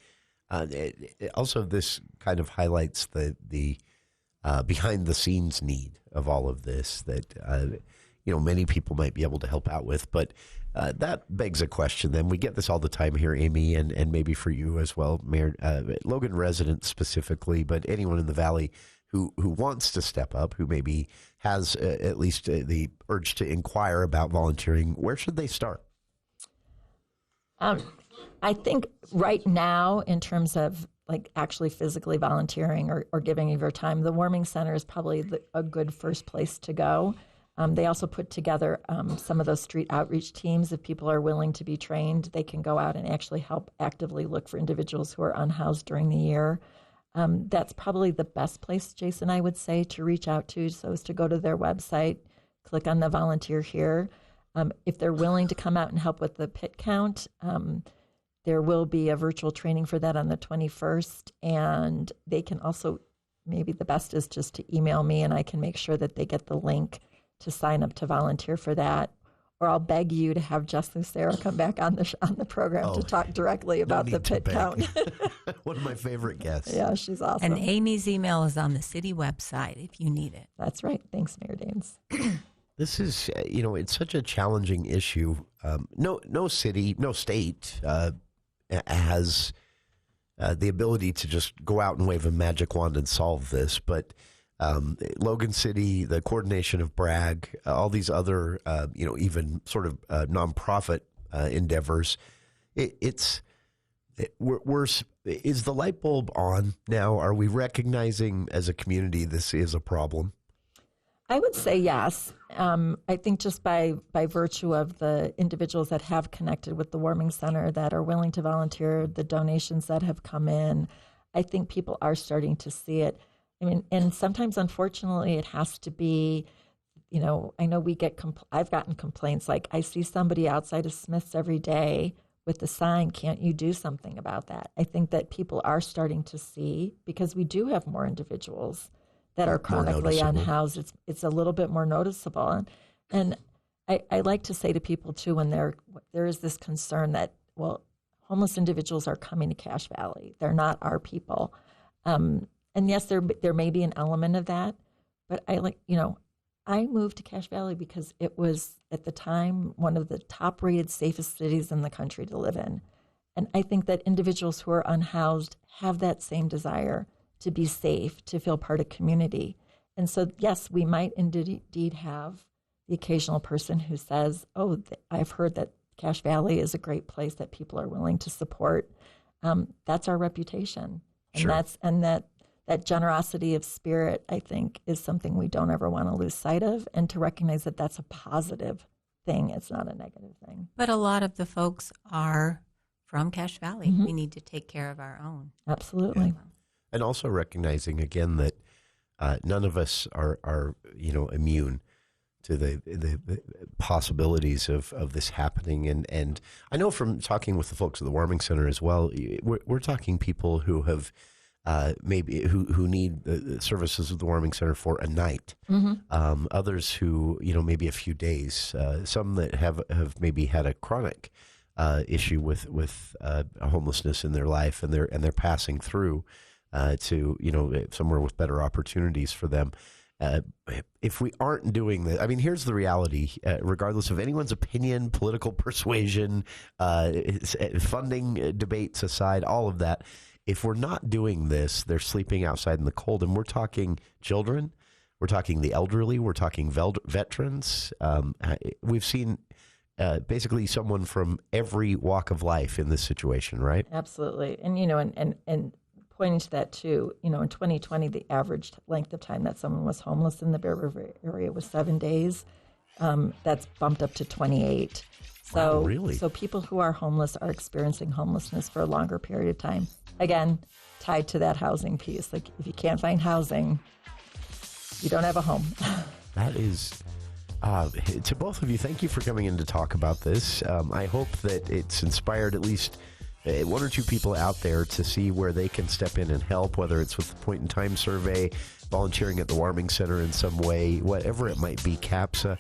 also, this kind of highlights the behind the scenes need of all of this that many people might be able to help out with. But that begs a question. Then we get this all the time here, Amy, and maybe for you as well, Mayor, Logan residents specifically, but anyone in the Valley who wants to step up, who maybe has at least the urge to inquire about volunteering, where should they start? I think right now, in terms of like actually physically volunteering or giving of your time, the warming center is probably a good first place to go. They also put together some of those street outreach teams. If people are willing to be trained, they can go out and actually help actively look for individuals who are unhoused during the year. That's probably the best place, Jason, I would say, to reach out to. So is to go to their website, click on the volunteer here. If they're willing to come out and help with the pit count, there will be a virtual training for that on the 21st. And they can also, maybe the best is just to email me, and I can make sure that they get the link to sign up to volunteer for that. Or I'll beg you to have Jess Lucero come back on the program to talk directly about the pit count. One of my favorite guests. Yeah, she's awesome. And Amy's email is on the city website if you need it. That's right. Thanks, Mayor Daines. This is, it's such a challenging issue. No city, no state has the ability to just go out and wave a magic wand and solve this. But Logan City, the coordination of Bragg, all these other, even sort of nonprofit endeavors, is the light bulb on now? Are we recognizing as a community this is a problem? I would say yes. I think just by virtue of the individuals that have connected with the warming center, that are willing to volunteer, the donations that have come in, I think people are starting to see it. I mean, and sometimes, unfortunately, it has to be, I know I've gotten complaints like, I see somebody outside of Smith's every day with the sign, can't you do something about that? I think that people are starting to see, because we do have more individuals that are chronically unhoused. It's a little bit more noticeable. And I like to say to people, too, when there is this concern that, well, homeless individuals are coming to Cache Valley. They're not our people. And yes, there may be an element of that, but I moved to Cache Valley because it was, at the time, one of the top-rated safest cities in the country to live in. And I think that individuals who are unhoused have that same desire to be safe, to feel part of community. And so, yes, we might indeed have the occasional person who says, oh, I've heard that Cache Valley is a great place that people are willing to support. That's our reputation. And Sure. That generosity of spirit, I think, is something we don't ever want to lose sight of, and to recognize that that's a positive thing. It's not a negative thing. But a lot of the folks are from Cache Valley. Mm-hmm. We need to take care of our own. Absolutely. And also recognizing, again, that none of us are immune to the possibilities of this happening. And I know from talking with the folks at the Warming Center as well, we're talking people who have maybe who need the services of the Warming Center for a night. Mm-hmm. Others who, maybe a few days. Some that have maybe had a chronic issue with homelessness in their life, and they're passing through to somewhere with better opportunities for them. If we aren't doing that, I mean, here's the reality, regardless of anyone's opinion, political persuasion, funding debates aside, all of that, if we're not doing this, they're sleeping outside in the cold. And we're talking children, we're talking the elderly, we're talking veterans. We've seen basically someone from every walk of life in this situation, right? Absolutely. And, and pointing to that too, in 2020, the average length of time that someone was homeless in the Bear River area was 7 days. That's bumped up to 28. So, wow, really? So people who are homeless are experiencing homelessness for a longer period of time. Again, tied to that housing piece. Like, if you can't find housing, you don't have a home. That is, to both of you, thank you for coming in to talk about this. I hope that it's inspired at least one or two people out there to see where they can step in and help, whether it's with the point-in-time survey, volunteering at the Warming Center in some way, whatever it might be, CAPSA.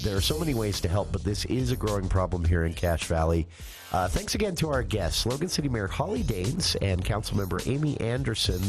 There are so many ways to help, but this is a growing problem here in Cache Valley. Thanks again to our guests, Logan City Mayor Holly Daines and Councilmember Amy Anderson.